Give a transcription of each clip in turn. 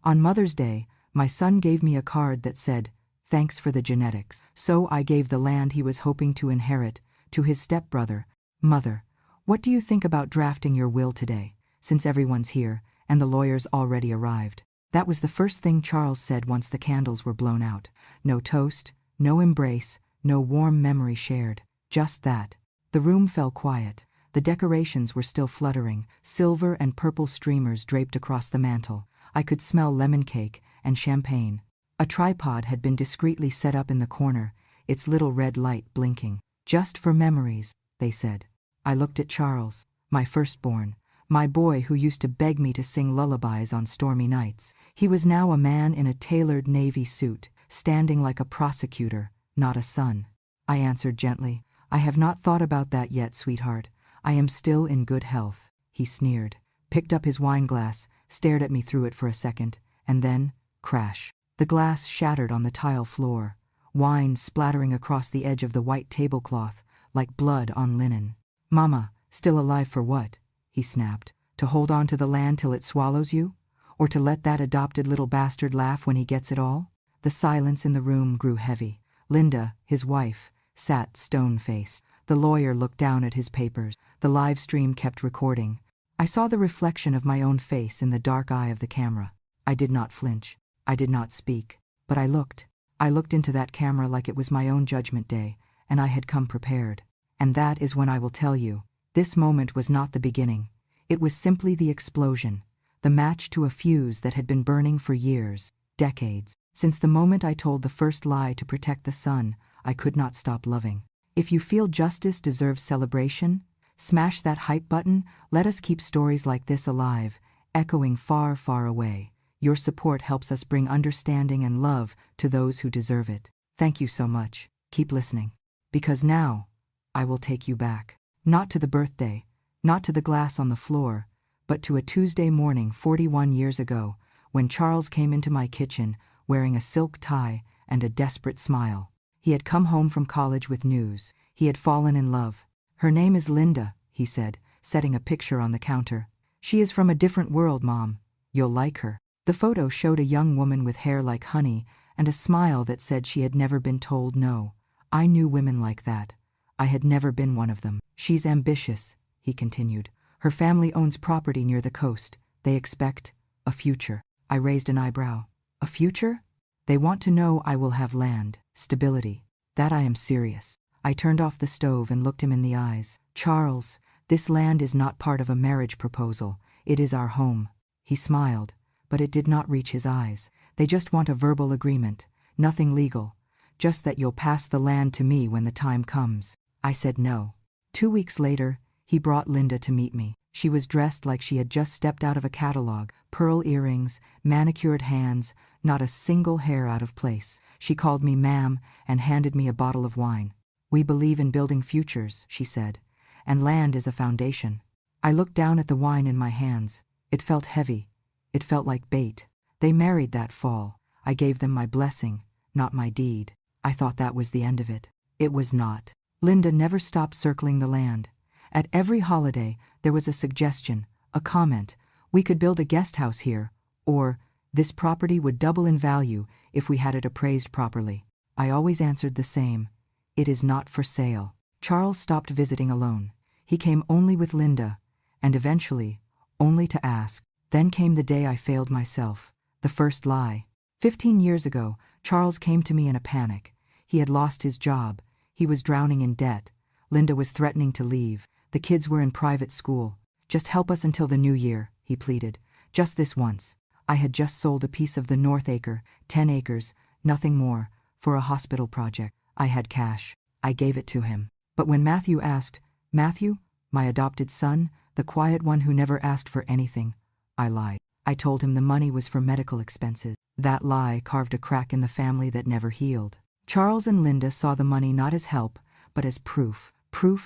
On Mother's Day, my son gave me a card that said, "Thanks for the genetics." So I gave the land he was hoping to inherit to his stepbrother. Mother, what do you think about drafting your will today, since everyone's here and the lawyers already arrived? That was the first thing Charles said once the candles were blown out. No toast, no embrace, no warm memory shared. Just that. The room fell quiet. The decorations were still fluttering, silver and purple streamers draped across the mantel. I could smell lemon cake and champagne. A tripod had been discreetly set up in the corner, its little red light blinking. "Just for memories," they said. I looked at Charles, my firstborn, my boy who used to beg me to sing lullabies on stormy nights. He was now a man in a tailored navy suit, standing like a prosecutor, not a son. I answered gently, "I have not thought about that yet, sweetheart. I am still in good health." He sneered, picked up his wine glass, stared at me through it for a second, and then, crash. The glass shattered on the tile floor, wine splattering across the edge of the white tablecloth, like blood on linen. "Mama, still alive for what?" he snapped. "To hold on to the land till it swallows you? Or to let that adopted little bastard laugh when he gets it all?" The silence in the room grew heavy. Linda, his wife, sat stone-faced. The lawyer looked down at his papers. The live stream kept recording. I saw the reflection of my own face in the dark eye of the camera. I did not flinch. I did not speak. But I looked. I looked into that camera like it was my own judgment day, and I had come prepared. And that is when I will tell you, this moment was not the beginning. It was simply the explosion, the match to a fuse that had been burning for years, decades. Since the moment I told the first lie to protect the son, I could not stop loving. If you feel justice deserves celebration, smash that hype button. Let us keep stories like this alive, echoing far, far away. Your support helps us bring understanding and love to those who deserve it. Thank you so much. Keep listening. Because now, I will take you back. Not to the birthday, not to the glass on the floor, but to a Tuesday morning 41 years ago, when Charles came into my kitchen wearing a silk tie and a desperate smile. He had come home from college with news. He had fallen in love. "Her name is Linda," he said, setting a picture on the counter. "She is from a different world, Mom. You'll like her." The photo showed a young woman with hair like honey and a smile that said she had never been told no. I knew women like that. I had never been one of them. "She's ambitious," he continued. "Her family owns property near the coast. They expect a future." I raised an eyebrow. "A future?" "They want to know I will have land, stability. That I am serious." I turned off the stove and looked him in the eyes. "Charles, this land is not part of a marriage proposal. It is our home." He smiled, but it did not reach his eyes. "They just want a verbal agreement, nothing legal. Just that you'll pass the land to me when the time comes." I said no. 2 weeks later, he brought Linda to meet me. She was dressed like she had just stepped out of a catalog, pearl earrings, manicured hands, not a single hair out of place. She called me ma'am and handed me a bottle of wine. "We believe in building futures," she said, "and land is a foundation." I looked down at the wine in my hands. It felt heavy. It felt like bait. They married that fall. I gave them my blessing, not my deed. I thought that was the end of it. It was not. Linda never stopped circling the land. At every holiday, there was a suggestion, a comment. "We could build a guest house here," or "This property would double in value if we had it appraised properly." I always answered the same: "It is not for sale." Charles stopped visiting alone. He came only with Linda, and eventually, only to ask. Then came the day I failed myself, the first lie. 15 years ago, Charles came to me in a panic. He had lost his job. He was drowning in debt. Linda was threatening to leave. The kids were in private school. "Just help us until the new year," he pleaded. "Just this once." I had just sold a piece of the North Acre, 10 acres, nothing more, for a hospital project. I had cash. I gave it to him. But when Matthew asked, Matthew, my adopted son, the quiet one who never asked for anything, I lied. I told him the money was for medical expenses. That lie carved a crack in the family that never healed. Charles and Linda saw the money not as help, but as proof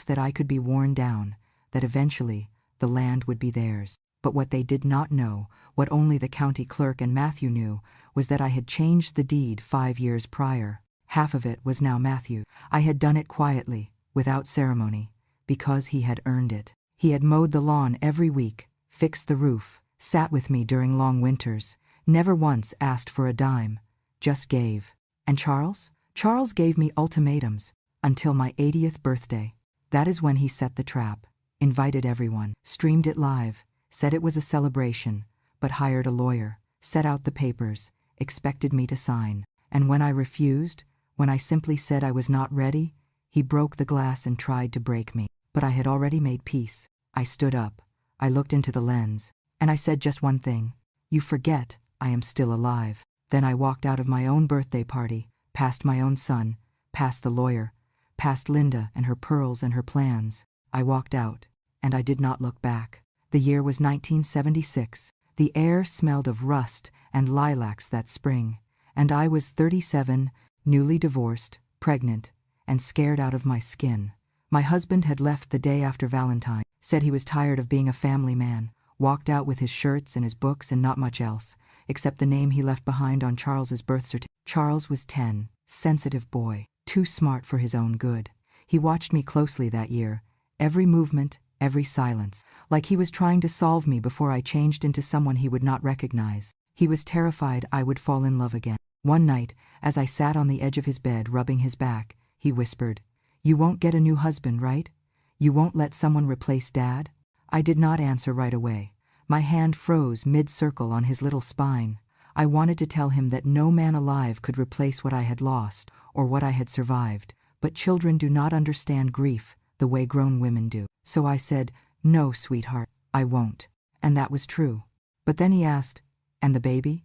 that I could be worn down, that eventually the land would be theirs. But what they did not know, what only the county clerk and Matthew knew, was that I had changed the deed 5 years prior. Half of it was now Matthew. I had done it quietly, without ceremony, because he had earned it. He had mowed the lawn every week, fixed the roof, sat with me during long winters, Never once asked for a dime, just gave. And Charles? Charles gave me ultimatums, until my 80th birthday. That is when he set the trap, invited everyone, streamed it live, said it was a celebration, but hired a lawyer, set out the papers, expected me to sign. And when I refused, when I simply said I was not ready, he broke the glass and tried to break me. But I had already made peace. I stood up, I looked into the lens, and I said just one thing: you forget I am still alive. Then I walked out of my own birthday party, past my own son, past the lawyer, past Linda and her pearls and her plans. I walked out, and I did not look back. The year was 1976. The air smelled of rust and lilacs that spring, and I was 37, newly divorced, pregnant, and scared out of my skin. My husband had left the day after Valentine, said he was tired of being a family man, walked out with his shirts and his books and not much else, except the name he left behind on Charles's birth certificate. Charles was 10, sensitive boy, too smart for his own good. He watched me closely that year, every movement, every silence, like he was trying to solve me before I changed into someone he would not recognize. He was terrified I would fall in love again. One night, as I sat on the edge of his bed rubbing his back, he whispered, "You won't get a new husband, right? You won't let someone replace Dad?" I did not answer right away. My hand froze mid-circle on his little spine. I wanted to tell him that no man alive could replace what I had lost or what I had survived, but children do not understand grief the way grown women do. So I said, "No, sweetheart, I won't." And that was true. But then he asked, "And the baby?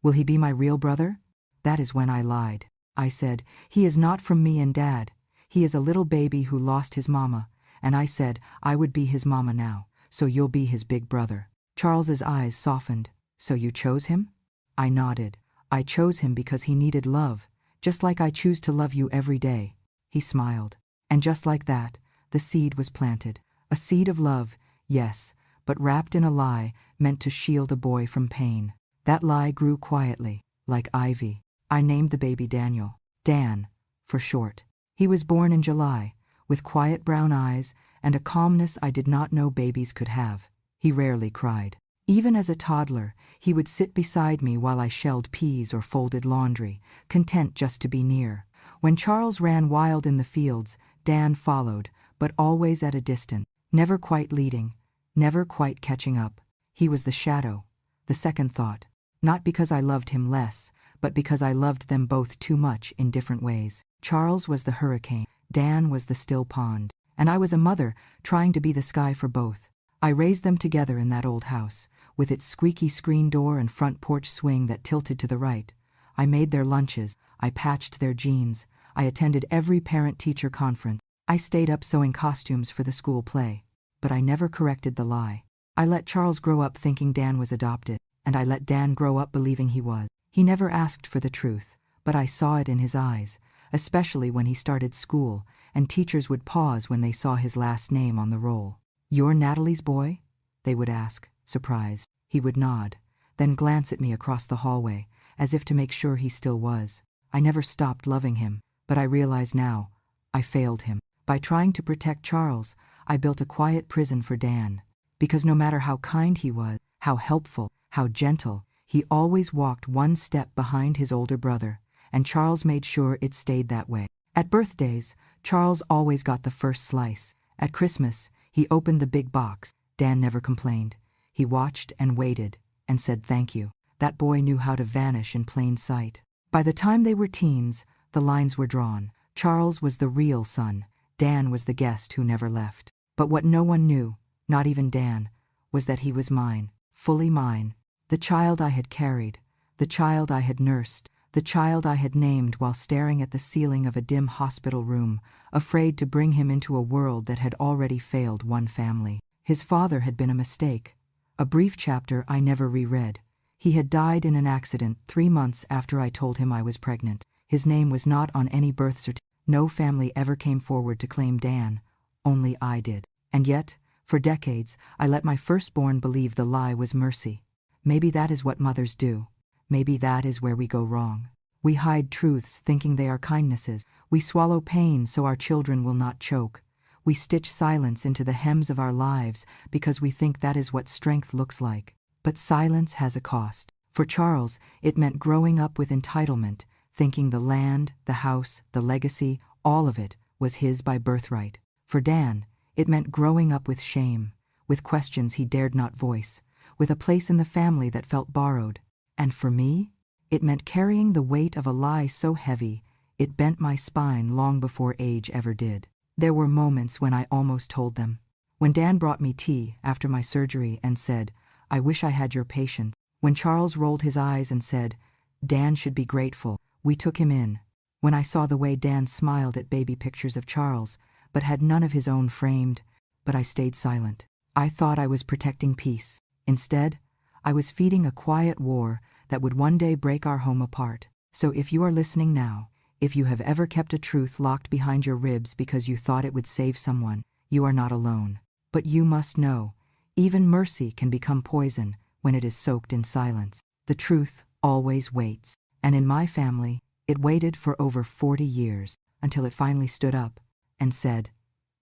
Will he be my real brother?" That is when I lied. I said, "He is not from me and Dad. He is a little baby who lost his mama." And I said, "I would be his mama now, so you'll be his big brother." Charles's eyes softened. "So you chose him?" I nodded. "I chose him because he needed love, just like I choose to love you every day." He smiled. And just like that, the seed was planted. A seed of love, yes, but wrapped in a lie meant to shield a boy from pain. That lie grew quietly, like ivy. I named the baby Daniel. Dan, for short. He was born in July, with quiet brown eyes and a calmness I did not know babies could have. He rarely cried. Even as a toddler, he would sit beside me while I shelled peas or folded laundry, content just to be near. When Charles ran wild in the fields, Dan followed, but always at a distance, never quite leading, never quite catching up. He was the shadow, the second thought, not because I loved him less, but because I loved them both too much in different ways. Charles was the hurricane, Dan was the still pond, and I was a mother trying to be the sky for both. I raised them together in that old house, with its squeaky screen door and front porch swing that tilted to the right. I made their lunches, I patched their jeans, I attended every parent-teacher conference. I stayed up sewing costumes for the school play. But I never corrected the lie. I let Charles grow up thinking Dan was adopted, and I let Dan grow up believing he was. He never asked for the truth, but I saw it in his eyes, especially when he started school, and teachers would pause when they saw his last name on the roll. "You're Natalie's boy?" they would ask, surprised. He would nod, then glance at me across the hallway, as if to make sure he still was. I never stopped loving him, but I realize now, I failed him. By trying to protect Charles, I built a quiet prison for Dan, because no matter how kind he was, how helpful, how gentle, he always walked one step behind his older brother, and Charles made sure it stayed that way. At birthdays, Charles always got the first slice. At Christmas, he opened the big box. Dan never complained. He watched and waited, and said thank you. That boy knew how to vanish in plain sight. By the time they were teens, the lines were drawn. Charles was the real son. Dan was the guest who never left. But what no one knew, not even Dan, was that he was mine, fully mine. The child I had carried, the child I had nursed, the child I had named while staring at the ceiling of a dim hospital room, afraid to bring him into a world that had already failed one family. His father had been a mistake, a brief chapter I never reread. He had died in an accident 3 months after I told him I was pregnant. His name was not on any birth certificate. No family ever came forward to claim Dan, only I did. And yet, for decades, I let my firstborn believe the lie was mercy. Maybe that is what mothers do. Maybe that is where we go wrong. We hide truths thinking they are kindnesses. We swallow pain so our children will not choke. We stitch silence into the hems of our lives because we think that is what strength looks like. But silence has a cost. For Charles, it meant growing up with entitlement, thinking the land, the house, the legacy, all of it, was his by birthright. For Dan, it meant growing up with shame, with questions he dared not voice, with a place in the family that felt borrowed. And for me, it meant carrying the weight of a lie so heavy, it bent my spine long before age ever did. There were moments when I almost told them. When Dan brought me tea after my surgery and said, "I wish I had your patience." When Charles rolled his eyes and said, "Dan should be grateful." We took him in. When I saw the way Dan smiled at baby pictures of Charles, but had none of his own framed, but I stayed silent. I thought I was protecting peace. Instead, I was feeding a quiet war that would one day break our home apart. So if you are listening now, if you have ever kept a truth locked behind your ribs because you thought it would save someone, you are not alone. But you must know, even mercy can become poison when it is soaked in silence. The truth always waits. And in my family, it waited for over 40 years, until it finally stood up and said,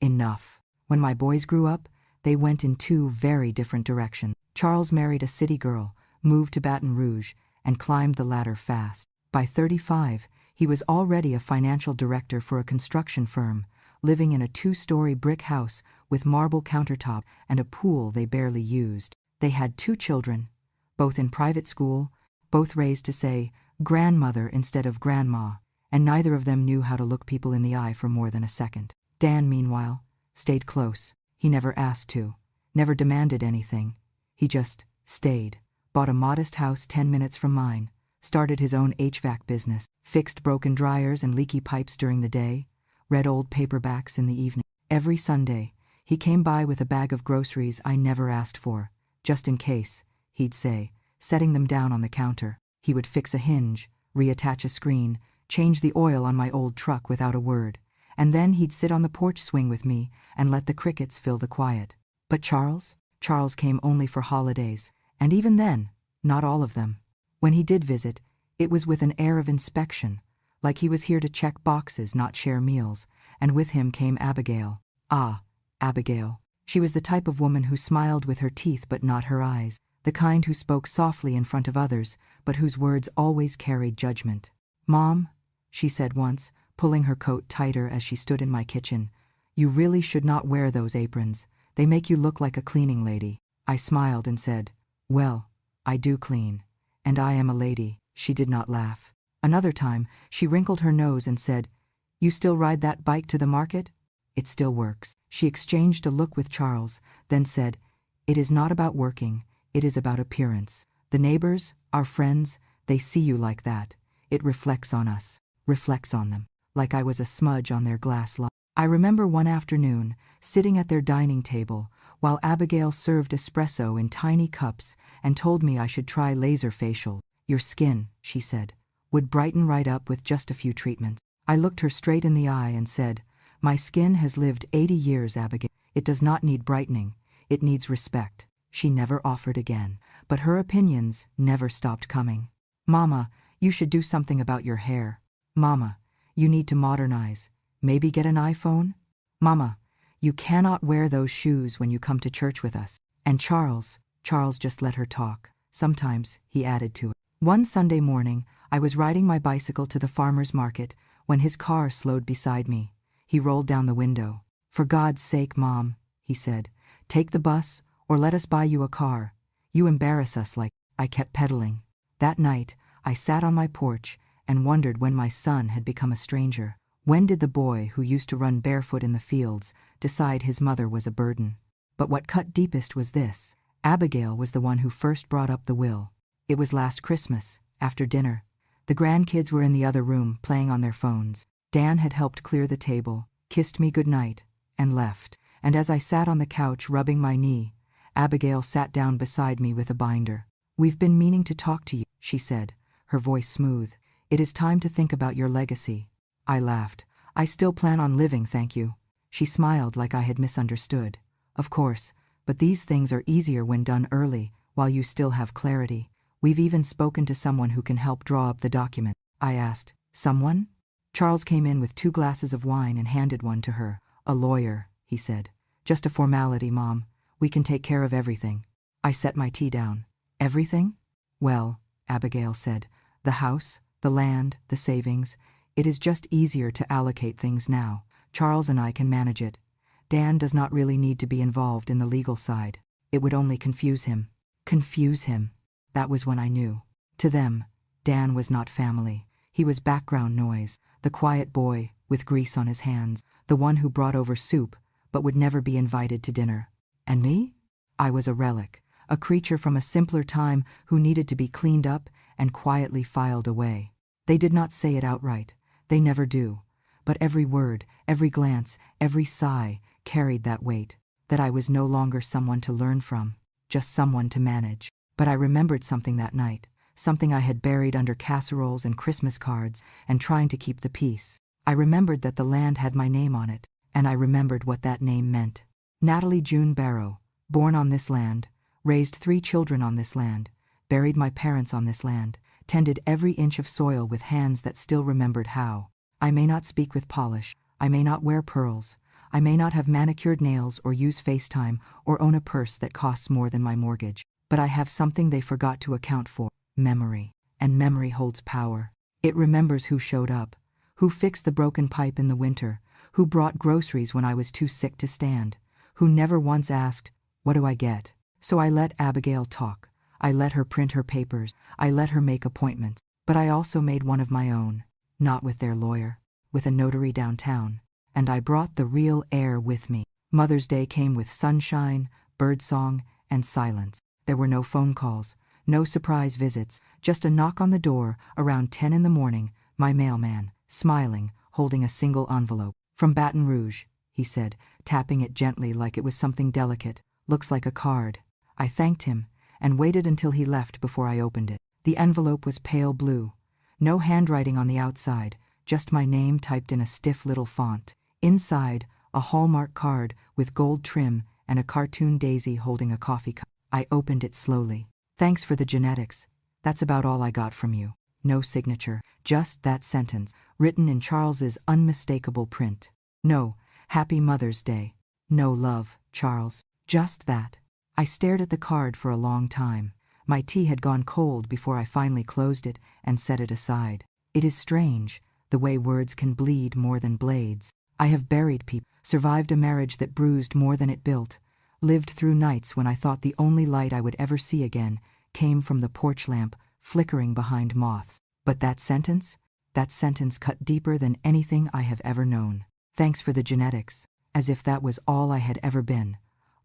"Enough." When my boys grew up, they went in two very different directions. Charles married a city girl, moved to Baton Rouge, and climbed the ladder fast. By 35, he was already a financial director for a construction firm, living in a 2-story brick house with marble countertop and a pool they barely used. They had 2 children, both in private school, both raised to say grandmother instead of grandma, and neither of them knew how to look people in the eye for more than a second. Dan, meanwhile, stayed close. He never asked to, never demanded anything. He just stayed, bought a modest house 10 minutes from mine, started his own HVAC business, fixed broken dryers and leaky pipes during the day, read old paperbacks in the evening. Every Sunday, he came by with a bag of groceries I never asked for, just in case, he'd say, setting them down on the counter. He would fix a hinge, reattach a screen, change the oil on my old truck without a word, and then he'd sit on the porch swing with me and let the crickets fill the quiet. But Charles came only for holidays, and even then, not all of them. When he did visit, it was with an air of inspection, like he was here to check boxes, not share meals, and with him came Abigail. Ah, Abigail. She was the type of woman who smiled with her teeth but not her eyes, the kind who spoke softly in front of others, but whose words always carried judgment. "Mom," she said once, pulling her coat tighter as she stood in my kitchen, "you really should not wear those aprons. They make you look like a cleaning lady." I smiled and said, "Well, I do clean, and I am a lady." She did not laugh. Another time, she wrinkled her nose and said, "You still ride that bike to the market? It still works." She exchanged a look with Charles, then said, "It is not about working, it is about appearance. The neighbors, our friends, they see you like that. It reflects on us, reflects on them, like I was a smudge on their glass light." I remember one afternoon, sitting at their dining table, while Abigail served espresso in tiny cups and told me I should try laser facial. "Your skin," she said, "would brighten right up with just a few treatments." I looked her straight in the eye and said, "My skin has lived 80 years, Abigail. It does not need brightening, it needs respect." She never offered again, but her opinions never stopped coming. "Mama, you should do something about your hair. Mama, you need to modernize. Maybe get an iPhone? Mama, you cannot wear those shoes when you come to church with us." And Charles just let her talk. Sometimes he added to it. One Sunday morning, I was riding my bicycle to the farmer's market when his car slowed beside me. He rolled down the window. "For God's sake, Mom," he said, "take the bus or let us buy you a car. You embarrass us like." I kept pedaling. That night, I sat on my porch and wondered when my son had become a stranger. When did the boy who used to run barefoot in the fields decide his mother was a burden? But what cut deepest was this. Abigail was the one who first brought up the will. It was last Christmas, after dinner. The grandkids were in the other room, playing on their phones. Dan had helped clear the table, kissed me goodnight, and left. And as I sat on the couch rubbing my knee, Abigail sat down beside me with a binder. "We've been meaning to talk to you," she said, her voice smooth. "It is time to think about your legacy." I laughed. "I still plan on living, thank you." She smiled like I had misunderstood. "Of course, but these things are easier when done early, while you still have clarity. We've even spoken to someone who can help draw up the document." I asked, "Someone?" Charles came in with 2 glasses of wine and handed one to her. "A lawyer," he said. "Just a formality, Mom. We can take care of everything." I set my tea down. "Everything?" "Well, Abigail said. The house, the land, the savings. It is just easier to allocate things now. Charles and I can manage it. Dan does not really need to be involved in the legal side. It would only confuse him. Confuse him. That was when I knew. To them, Dan was not family. He was background noise, the quiet boy with grease on his hands, the one who brought over soup but would never be invited to dinner. And me? I was a relic, a creature from a simpler time who needed to be cleaned up and quietly filed away. They did not say it outright. They never do. But every word, every glance, every sigh carried that weight, that I was no longer someone to learn from, just someone to manage. But I remembered something that night, something I had buried under casseroles and Christmas cards and trying to keep the peace. I remembered that the land had my name on it, and I remembered what that name meant. Natalie June Barrow, born on this land, raised 3 children on this land, buried my parents on this land, tended every inch of soil with hands that still remembered how. I may not speak with polish, I may not wear pearls, I may not have manicured nails or use FaceTime or own a purse that costs more than my mortgage, but I have something they forgot to account for: memory. And memory holds power. It remembers who showed up, who fixed the broken pipe in the winter, who brought groceries when I was too sick to stand, who never once asked, "What do I get?" So I let Abigail talk. I let her print her papers. I let her make appointments. But I also made one of my own, not with their lawyer, with a notary downtown. And I brought the real air with me. Mother's Day came with sunshine, birdsong, and silence. There were no phone calls, no surprise visits, just a knock on the door around 10 in the morning, my mailman, smiling, holding a single envelope. "From Baton Rouge," he said, tapping it gently like it was something delicate. "Looks like a card." I thanked him and waited until he left before I opened it. The envelope was pale blue. No handwriting on the outside, just my name typed in a stiff little font. Inside, a Hallmark card with gold trim and a cartoon daisy holding a coffee cup. I opened it slowly. "Thanks for the genetics. That's about all I got from you." No signature, just that sentence, written in Charles's unmistakable print. No, "Happy Mother's Day." No love, Charles. Just that. I stared at the card for a long time. My tea had gone cold before I finally closed it and set it aside. It is strange, the way words can bleed more than blades. I have buried people, survived a marriage that bruised more than it built, lived through nights when I thought the only light I would ever see again came from the porch lamp flickering behind moths. But that sentence cut deeper than anything I have ever known. Thanks for the genetics, as if that was all I had ever been.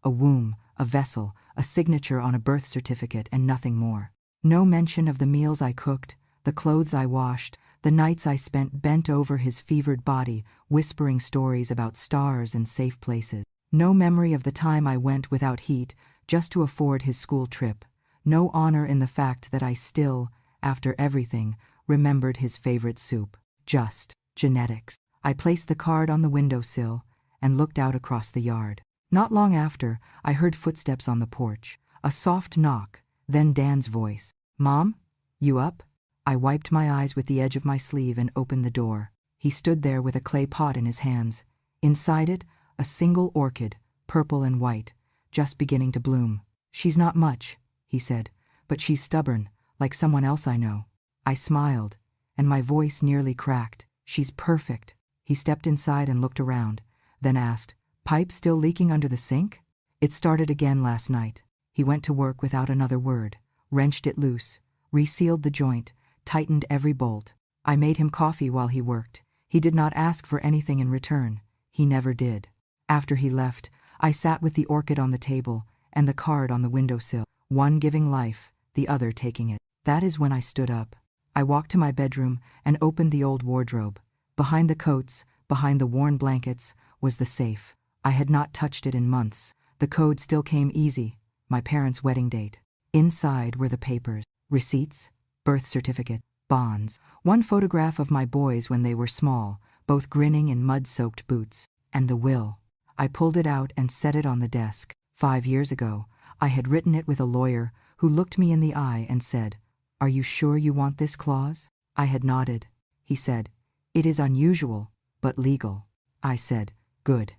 A womb, a vessel, a signature on a birth certificate, and nothing more. No mention of the meals I cooked, the clothes I washed, the nights I spent bent over his fevered body, whispering stories about stars and safe places. No memory of the time I went without heat just to afford his school trip. No honor in the fact that I still, after everything, remembered his favorite soup. Just genetics. I placed the card on the windowsill and looked out across the yard. Not long after, I heard footsteps on the porch, a soft knock, then Dan's voice. "Mom, you up?" I wiped my eyes with the edge of my sleeve and opened the door. He stood there with a clay pot in his hands. Inside it, a single orchid, purple and white, just beginning to bloom. "She's not much," he said, "but she's stubborn, like someone else I know." I smiled, and my voice nearly cracked. "She's perfect." He stepped inside and looked around, then asked, "Pipe still leaking under the sink?" "It started again last night." He went to work without another word, wrenched it loose, resealed the joint, tightened every bolt. I made him coffee while he worked. He did not ask for anything in return. He never did. After he left, I sat with the orchid on the table and the card on the windowsill, one giving life, the other taking it. That is when I stood up. I walked to my bedroom and opened the old wardrobe. Behind the coats, behind the worn blankets, was the safe. I had not touched it in months. The code still came easy, my parents' wedding date. Inside were the papers, receipts, birth certificate, bonds, one photograph of my boys when they were small, both grinning in mud-soaked boots, and the will. I pulled it out and set it on the desk. 5 years ago, I had written it with a lawyer who looked me in the eye and said, "Are you sure you want this clause?" I had nodded. He said, "It is unusual, but legal." I said, "Good.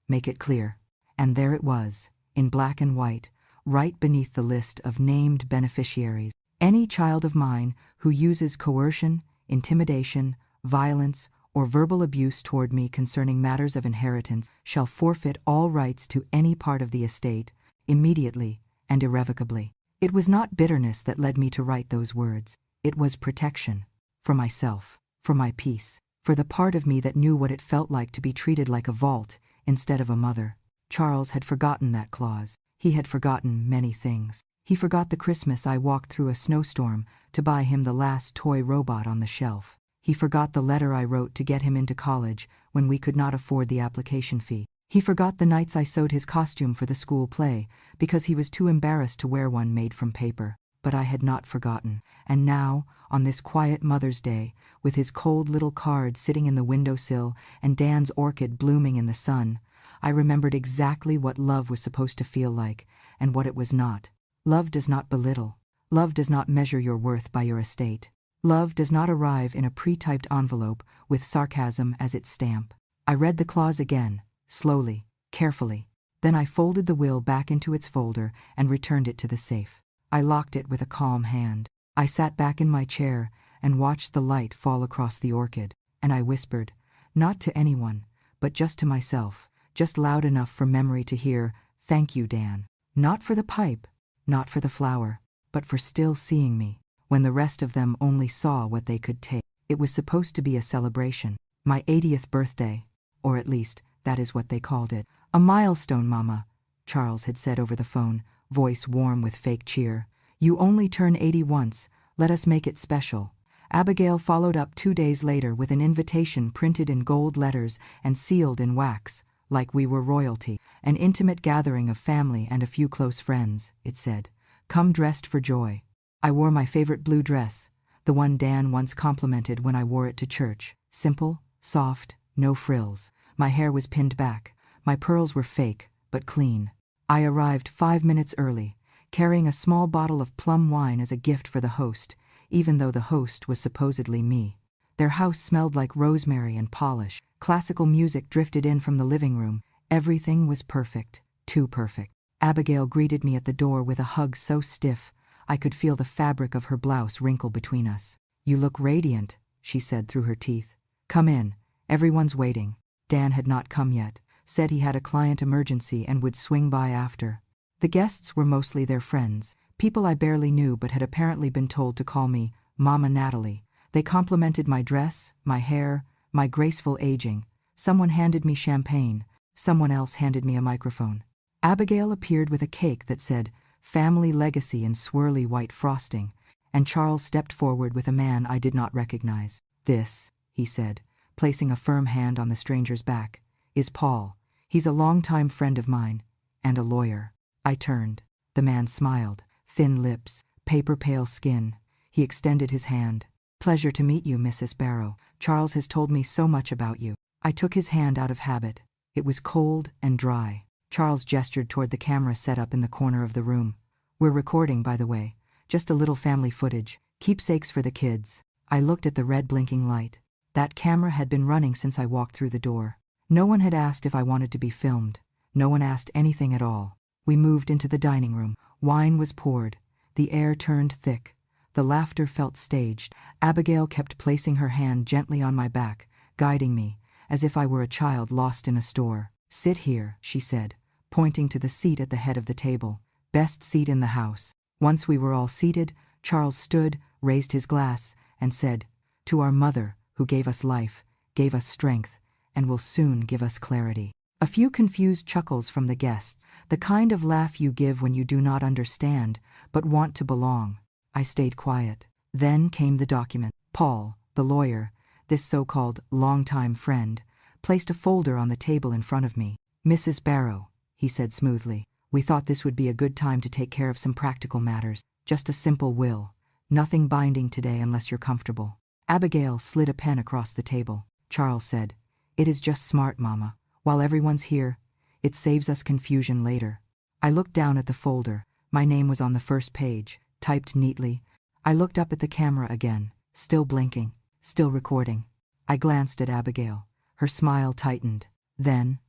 Make it clear." And there it was, in black and white, right beneath the list of named beneficiaries. Any child of mine who uses coercion, intimidation, violence, or verbal abuse toward me concerning matters of inheritance shall forfeit all rights to any part of the estate, immediately and irrevocably. It was not bitterness that led me to write those words. It was protection. For myself, for my peace, for the part of me that knew what it felt like to be treated like a vault instead of a mother. Charles had forgotten that clause. He had forgotten many things. He forgot the Christmas I walked through a snowstorm to buy him the last toy robot on the shelf. He forgot the letter I wrote to get him into college when we could not afford the application fee. He forgot the nights I sewed his costume for the school play because he was too embarrassed to wear one made from paper. But I had not forgotten, and now, on this quiet Mother's Day, with his cold little card sitting in the windowsill and Dan's orchid blooming in the sun, I remembered exactly what love was supposed to feel like and what it was not. Love does not belittle. Love does not measure your worth by your estate. Love does not arrive in a pre-typed envelope with sarcasm as its stamp. I read the clause again, slowly, carefully. Then I folded the will back into its folder and returned it to the safe. I locked it with a calm hand. I sat back in my chair and watched the light fall across the orchid, and I whispered, not to anyone, but just to myself, just loud enough for memory to hear, "Thank you, Dan." Not for the pipe, not for the flower, but for still seeing me, when the rest of them only saw what they could take. It was supposed to be a celebration. My 80th birthday, or at least, that is what they called it. "A milestone, Mama," Charles had said over the phone, voice warm with fake cheer. "You only turn 80 once, let us make it special." Abigail followed up 2 days later with an invitation printed in gold letters and sealed in wax, like we were royalty. "An intimate gathering of family and a few close friends," it said. "Come dressed for joy." I wore my favorite blue dress, the one Dan once complimented when I wore it to church. Simple, soft, no frills. My hair was pinned back. My pearls were fake, but clean. I arrived 5 minutes early, carrying a small bottle of plum wine as a gift for the host, even though the host was supposedly me. Their house smelled like rosemary and polish. Classical music drifted in from the living room. Everything was perfect, too perfect. Abigail greeted me at the door with a hug so stiff, I could feel the fabric of her blouse wrinkle between us. "You look radiant," she said through her teeth. "Come in, everyone's waiting." Dan had not come yet, said he had a client emergency and would swing by after. The guests were mostly their friends, people I barely knew but had apparently been told to call me Mama Natalie. They complimented my dress, my hair, my graceful aging. Someone handed me champagne, someone else handed me a microphone. Abigail appeared with a cake that said, "Family Legacy" in swirly white frosting, and Charles stepped forward with a man I did not recognize. "This," he said, placing a firm hand on the stranger's back, "is Paul. He's a longtime friend of mine, and a lawyer." I turned. The man smiled, thin lips, paper-pale skin. He extended his hand. "Pleasure to meet you, Mrs. Barrow. Charles has told me so much about you." I took his hand out of habit. It was cold and dry. Charles gestured toward the camera set up in the corner of the room. "We're recording, by the way. Just a little family footage. Keepsakes for the kids." I looked at the red blinking light. That camera had been running since I walked through the door. No one had asked if I wanted to be filmed. No one asked anything at all. We moved into the dining room. Wine was poured. The air turned thick. The laughter felt staged. Abigail kept placing her hand gently on my back, guiding me, as if I were a child lost in a store. "Sit here," she said, pointing to the seat at the head of the table. "Best seat in the house." Once we were all seated, Charles stood, raised his glass, and said, "To our mother, who gave us life, gave us strength, and will soon give us clarity." A few confused chuckles from the guests, the kind of laugh you give when you do not understand, but want to belong. I stayed quiet. Then came the document. Paul, the lawyer, this so-called longtime friend, placed a folder on the table in front of me. "Mrs. Barrow," he said smoothly, "we thought this would be a good time to take care of some practical matters. Just a simple will. Nothing binding today unless you're comfortable." Abigail slid a pen across the table. Charles said, "It is just smart, Mama. While everyone's here, it saves us confusion later." I looked down at the folder. My name was on the first page, typed neatly. I looked up at the camera again, still blinking, still recording. I glanced at Abigail. Her smile tightened. Then,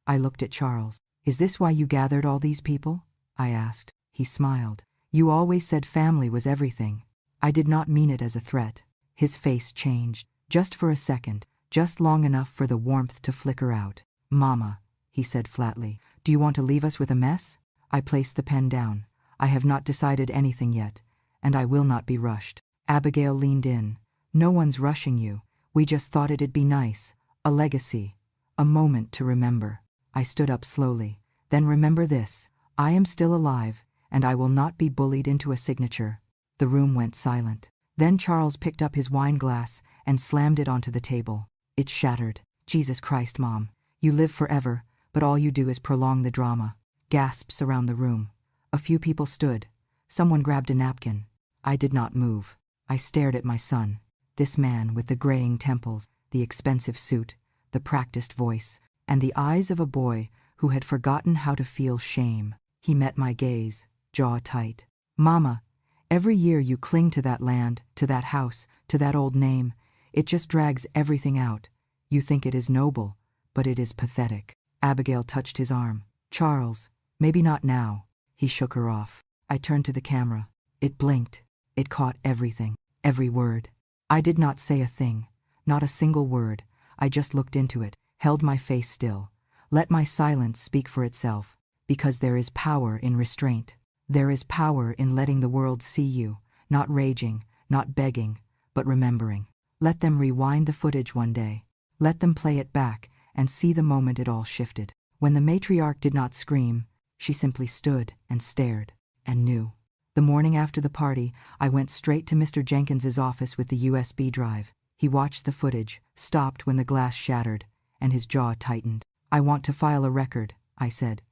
I looked at Charles. "Is this why you gathered all these people?" I asked. He smiled. "You always said family was everything." I did not mean it as a threat. His face changed, just for a second, just long enough for the warmth to flicker out. Mama, he said flatly, do you want to leave us with a mess? I placed the pen down. I have not decided anything yet, and I will not be rushed. Abigail leaned in. No one's rushing you. We just thought it'd be nice. A legacy. A moment to remember. I stood up slowly. Then remember this. I am still alive, and I will not be bullied into a signature. The room went silent. Then Charles picked up his wine glass and slammed it onto the table. It shattered. Jesus Christ, Mom. You live forever, but all you do is prolong the drama. Gasps around the room. A few people stood. Someone grabbed a napkin. I did not move. I stared at my son. This man with the graying temples, the expensive suit, the practiced voice, and the eyes of a boy who had forgotten how to feel shame. He met my gaze, jaw tight. Mama, every year you cling to that land, to that house, to that old name. It just drags everything out. You think it is noble, but it is pathetic. Abigail touched his arm. Charles, maybe not now. He shook her off. I turned to the camera. It blinked. It caught everything, every word. I did not say a thing, not a single word. I just looked into it, held my face still. Let my silence speak for itself, because there is power in restraint. There is power in letting the world see you, not raging, not begging, but remembering. Let them rewind the footage one day. Let them play it back and see the moment it all shifted. When the matriarch did not scream, she simply stood and stared and knew. The morning after the party, I went straight to Mr. Jenkins's office with the USB drive. He watched the footage, stopped when the glass shattered, and his jaw tightened. I want to file a record, I said.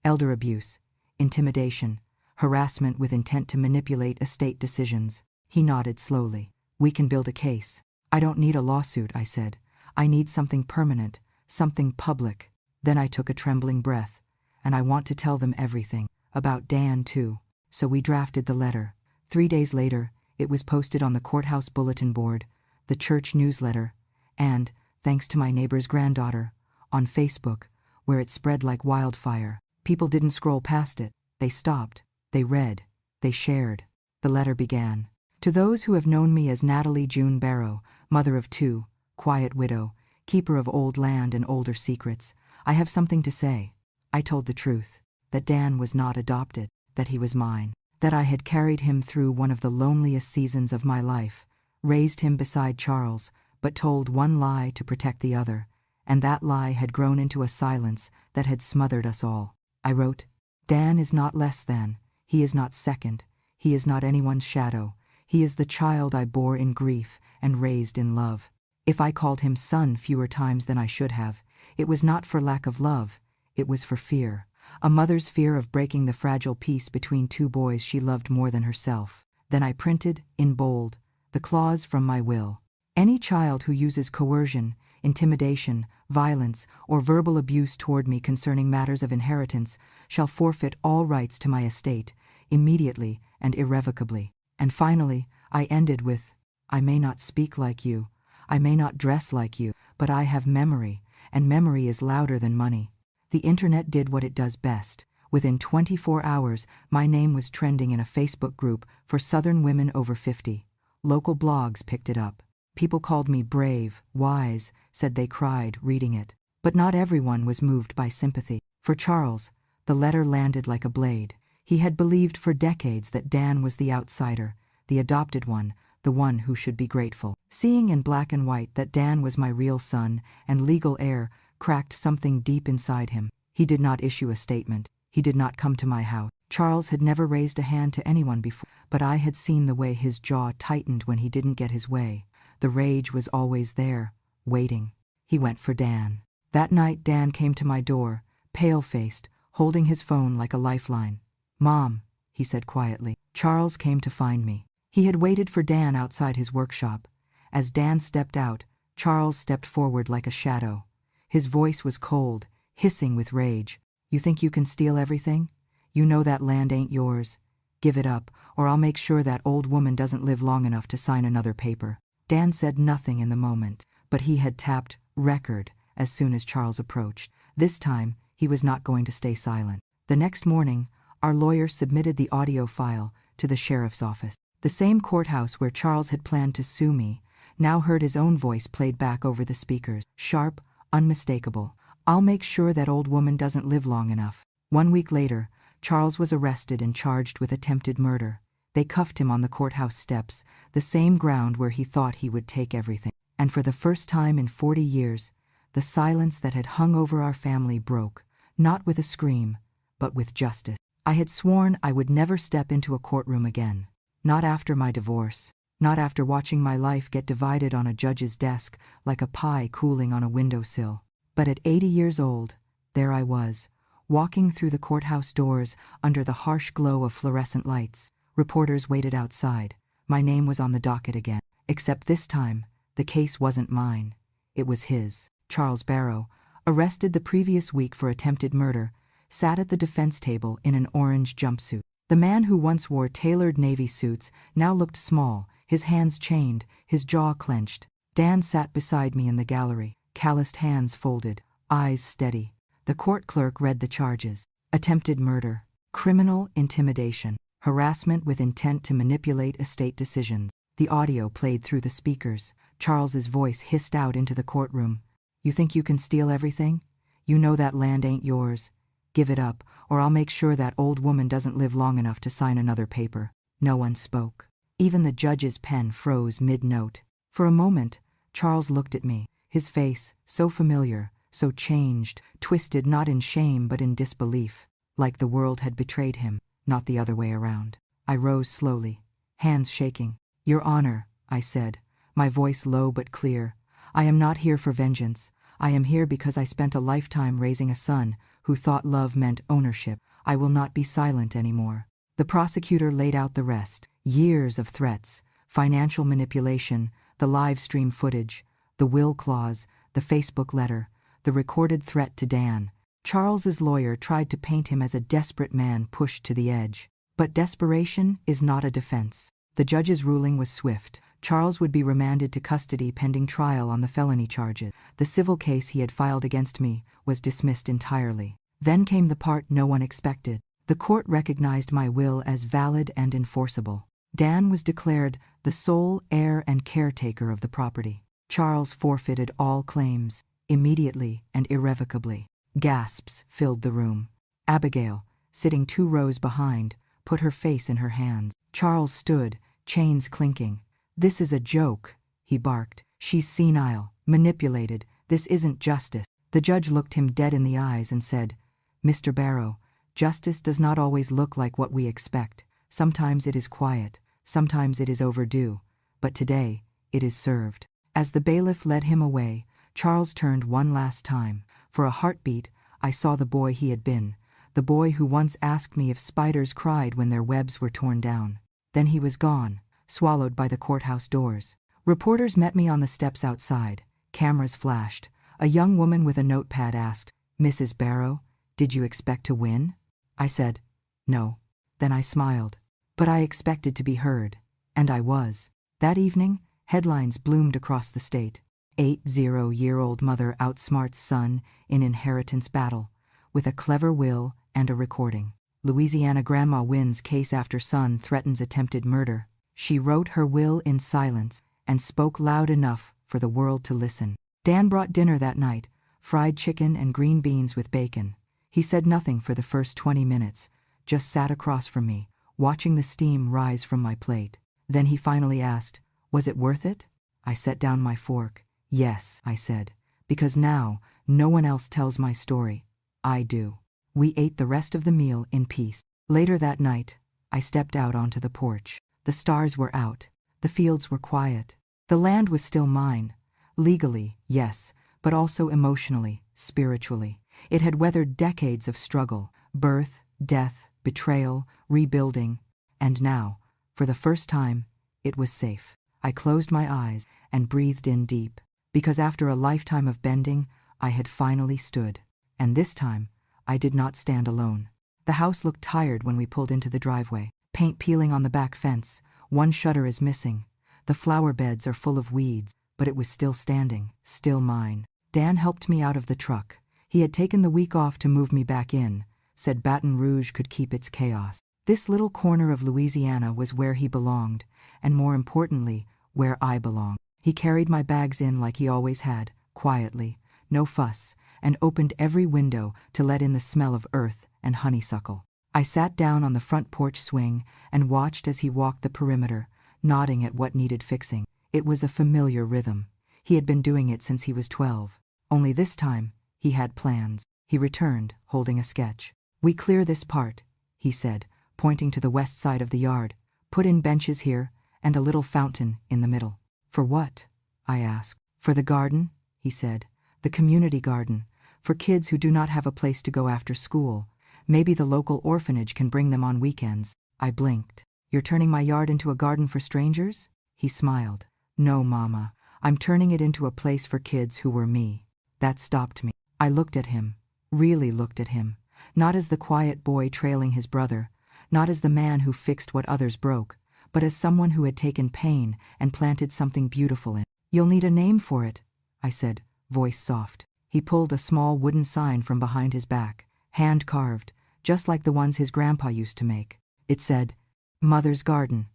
Elder abuse, intimidation, harassment with intent to manipulate estate decisions. He nodded slowly. We can build a case. I don't need a lawsuit, I said. I need something permanent, something public. Then I took a trembling breath. And I want to tell them everything. About Dan, too. So we drafted the letter. 3 days later, it was posted on the courthouse bulletin board, the church newsletter, and, thanks to my neighbor's granddaughter, on Facebook, where it spread like wildfire. People didn't scroll past it. They stopped. They read. They shared. The letter began. To those who have known me as Natalie June Barrow, mother of 2, quiet widow, keeper of old land and older secrets, I have something to say. I told the truth, that Dan was not adopted, that he was mine, that I had carried him through one of the loneliest seasons of my life, raised him beside Charles, but told one lie to protect the other, and that lie had grown into a silence that had smothered us all. I wrote, Dan is not less than, he is not second, he is not anyone's shadow, he is the child I bore in grief and raised in love. If I called him son fewer times than I should have, it was not for lack of love, it was for fear. A mother's fear of breaking the fragile peace between 2 boys she loved more than herself. Then I printed, in bold, the clause from my will. Any child who uses coercion, intimidation, violence, or verbal abuse toward me concerning matters of inheritance shall forfeit all rights to my estate, immediately and irrevocably. And finally, I ended with, I may not speak like you, I may not dress like you, but I have memory, and memory is louder than money. The internet did what it does best. Within 24 hours, my name was trending in a Facebook group for Southern women over 50. Local blogs picked it up. People called me brave, wise, said they cried reading it. But not everyone was moved by sympathy. For Charles, the letter landed like a blade. He had believed for decades that Dan was the outsider, the adopted one, the one who should be grateful. Seeing in black and white that Dan was my real son and legal heir cracked something deep inside him. He did not issue a statement. He did not come to my house. Charles had never raised a hand to anyone before, but I had seen the way his jaw tightened when he didn't get his way. The rage was always there, waiting. He went for Dan. That night Dan came to my door, pale-faced, holding his phone like a lifeline. Mom, he said quietly. Charles came to find me. He had waited for Dan outside his workshop. As Dan stepped out, Charles stepped forward like a shadow. His voice was cold, hissing with rage. You think you can steal everything? You know that land ain't yours. Give it up, or I'll make sure that old woman doesn't live long enough to sign another paper. Dan said nothing in the moment, but he had tapped record as soon as Charles approached. This time, he was not going to stay silent. The next morning, our lawyer submitted the audio file to the sheriff's office. The same courthouse where Charles had planned to sue me now heard his own voice played back over the speakers, sharp, unmistakable. "I'll make sure that old woman doesn't live long enough." 1 week later, Charles was arrested and charged with attempted murder. They cuffed him on the courthouse steps, the same ground where he thought he would take everything. And for the first time in 40 years, the silence that had hung over our family broke, not with a scream, but with justice. I had sworn I would never step into a courtroom again. Not after my divorce. Not after watching my life get divided on a judge's desk like a pie cooling on a windowsill. But at 80 years old, there I was, walking through the courthouse doors under the harsh glow of fluorescent lights. Reporters waited outside. My name was on the docket again. Except this time, the case wasn't mine. It was his. Charles Barrow, arrested the previous week for attempted murder, sat at the defense table in an orange jumpsuit. The man who once wore tailored navy suits now looked small, his hands chained, his jaw clenched. Dan sat beside me in the gallery, calloused hands folded, eyes steady. The court clerk read the charges. Attempted murder, criminal intimidation, harassment with intent to manipulate estate decisions. The audio played through the speakers. Charles's voice hissed out into the courtroom. "You think you can steal everything? You know that land ain't yours. Give it up, or I'll make sure that old woman doesn't live long enough to sign another paper." No one spoke. Even the judge's pen froze mid-note. For a moment, Charles looked at me, his face, so familiar, so changed, twisted not in shame but in disbelief, like the world had betrayed him, not the other way around. I rose slowly, hands shaking. "Your Honor," I said, my voice low but clear, "I am not here for vengeance. I am here because I spent a lifetime raising a son who thought love meant ownership. I will not be silent anymore." The prosecutor laid out the rest. Years of threats, financial manipulation, the live stream footage, the will clause, the Facebook letter, the recorded threat to Dan. Charles's lawyer tried to paint him as a desperate man pushed to the edge. But desperation is not a defense. The judge's ruling was swift. Charles would be remanded to custody pending trial on the felony charges. The civil case he had filed against me was dismissed entirely. Then came the part no one expected. The court recognized my will as valid and enforceable. Dan was declared the sole heir and caretaker of the property. Charles forfeited all claims, immediately and irrevocably. Gasps filled the room. Abigail, sitting 2 rows behind, put her face in her hands. Charles stood, chains clinking. "This is a joke," he barked. "She's senile, manipulated. This isn't justice." The judge looked him dead in the eyes and said, "Mr. Barrow, justice does not always look like what we expect. Sometimes it is quiet, sometimes it is overdue, but today it is served." As the bailiff led him away, Charles turned one last time. For a heartbeat, I saw the boy he had been, the boy who once asked me if spiders cried when their webs were torn down. Then he was gone, swallowed by the courthouse doors. Reporters met me on the steps outside. Cameras flashed. A young woman with a notepad asked, "Mrs. Barrow, did you expect to win?" I said, "No." Then I smiled. But I expected to be heard. And I was. That evening, headlines bloomed across the state. 80-year-old mother outsmarts son in inheritance battle, with a clever will and a recording. Louisiana grandma wins case after son threatens attempted murder. She wrote her will in silence and spoke loud enough for the world to listen. Dan brought dinner that night, fried chicken and green beans with bacon. He said nothing for the first 20 minutes, just sat across from me, watching the steam rise from my plate. Then he finally asked, "Was it worth it?" I set down my fork. "Yes," I said, "because now no one else tells my story. I do." We ate the rest of the meal in peace. Later that night, I stepped out onto the porch. The stars were out. The fields were quiet. The land was still mine. Legally, yes, but also emotionally, spiritually. It had weathered decades of struggle, birth, death, betrayal, rebuilding, and now, for the first time, it was safe. I closed my eyes and breathed in deep, because after a lifetime of bending, I had finally stood. And this time, I did not stand alone. The house looked tired when we pulled into the driveway. Paint peeling on the back fence, one shutter is missing. The flower beds are full of weeds, but it was still standing, still mine. Dan helped me out of the truck. He had taken the week off to move me back in, said Baton Rouge could keep its chaos. This little corner of Louisiana was where he belonged, and more importantly, where I belonged. He carried my bags in like he always had, quietly, no fuss, and opened every window to let in the smell of earth and honeysuckle. I sat down on the front porch swing and watched as he walked the perimeter, nodding at what needed fixing. It was a familiar rhythm. He had been doing it since he was 12. Only this time, he had plans. He returned, holding a sketch. "We clear this part," he said, pointing to the west side of the yard. "Put in benches here, and a little fountain in the middle." "For what?" I asked. "For the garden," he said. "The community garden. For kids who do not have a place to go after school. Maybe the local orphanage can bring them on weekends." I blinked. "You're turning my yard into a garden for strangers?" He smiled. "No, Mama. I'm turning it into a place for kids who were me." That stopped me. I looked at him, really looked at him, not as the quiet boy trailing his brother, not as the man who fixed what others broke, but as someone who had taken pain and planted something beautiful in it. "You'll need a name for it," I said, voice soft. He pulled a small wooden sign from behind his back, hand-carved, just like the ones his grandpa used to make. It said, "Mother's Garden,"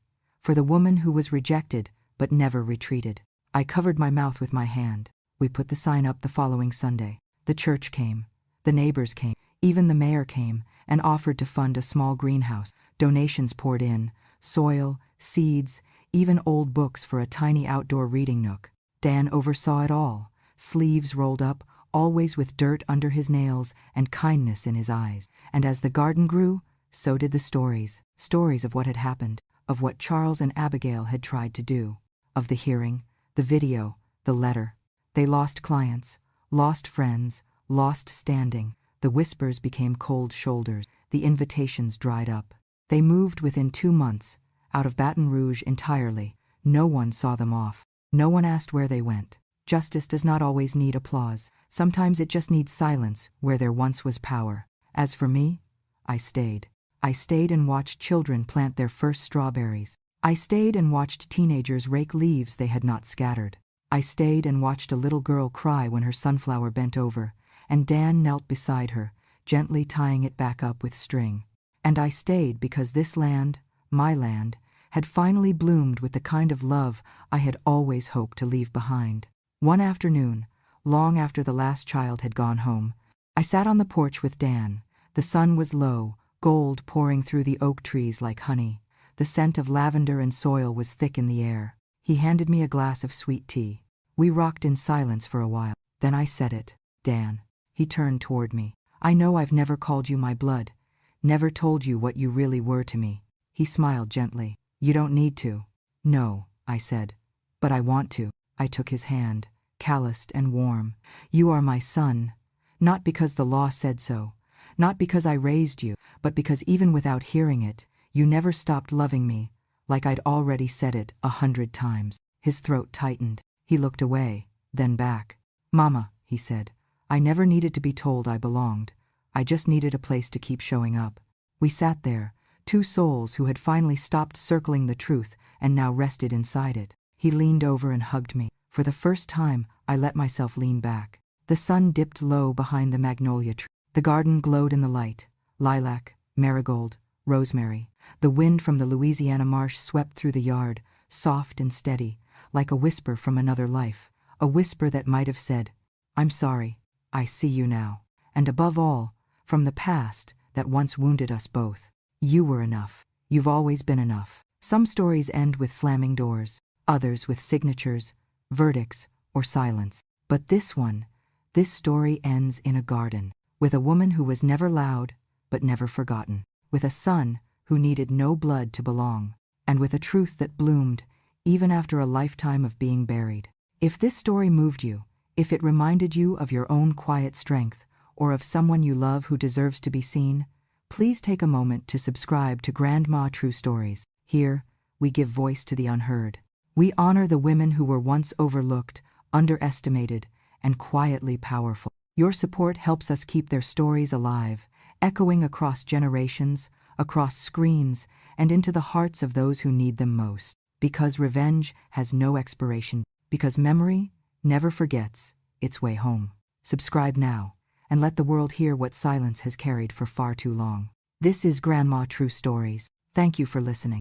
for the woman who was rejected but never retreated. I covered my mouth with my hand. We put the sign up the following Sunday. The church came. The neighbors came. Even the mayor came and offered to fund a small greenhouse. Donations poured in, soil, seeds, even old books for a tiny outdoor reading nook. Dan oversaw it all, sleeves rolled up, always with dirt under his nails and kindness in his eyes. And as the garden grew, so did the stories. Stories of what had happened, of what Charles and Abigail had tried to do, of the hearing, the video, the letter. They lost clients, lost friends, lost standing. The whispers became cold shoulders. The invitations dried up. They moved within 2 months, out of Baton Rouge entirely. No one saw them off. No one asked where they went. Justice does not always need applause. Sometimes it just needs silence where there once was power. As for me, I stayed. I stayed and watched children plant their first strawberries. I stayed and watched teenagers rake leaves they had not scattered. I stayed and watched a little girl cry when her sunflower bent over, and Dan knelt beside her, gently tying it back up with string. And I stayed because this land, my land, had finally bloomed with the kind of love I had always hoped to leave behind. One afternoon, long after the last child had gone home, I sat on the porch with Dan. The sun was low, gold pouring through the oak trees like honey. The scent of lavender and soil was thick in the air. He handed me a glass of sweet tea. We rocked in silence for a while. Then I said it. "Dan." He turned toward me. "I know I've never called you my blood, never told you what you really were to me." He smiled gently. "You don't need to." "No," I said. "But I want to." I took his hand, calloused and warm. "You are my son, not because the law said so, not because I raised you, but because even without hearing it, you never stopped loving me, like I'd already said it 100 times. His throat tightened. He looked away, then back. "Mama," he said, "I never needed to be told I belonged. I just needed a place to keep showing up." We sat there, 2 souls who had finally stopped circling the truth and now rested inside it. He leaned over and hugged me. For the first time, I let myself lean back. The sun dipped low behind the magnolia tree. The garden glowed in the light. Lilac, marigold, rosemary. The wind from the Louisiana marsh swept through the yard, soft and steady, like a whisper from another life. A whisper that might have said, "I'm sorry, I see you now." And above all, from the past that once wounded us both. You were enough. You've always been enough. Some stories end with slamming doors, others with signatures, verdicts, or silence. But this story ends in a garden, with a woman who was never loud, but never forgotten, with a son who needed no blood to belong, and with a truth that bloomed even after a lifetime of being buried. If this story moved you, if it reminded you of your own quiet strength, or of someone you love who deserves to be seen, please take a moment to subscribe to Grandma True Stories. Here, we give voice to the unheard. We honor the women who were once overlooked, underestimated, and quietly powerful. Your support helps us keep their stories alive, echoing across generations, across screens, and into the hearts of those who need them most. Because revenge has no expiration. Because memory never forgets its way home. Subscribe now, and let the world hear what silence has carried for far too long. This is Grandma True Stories. Thank you for listening.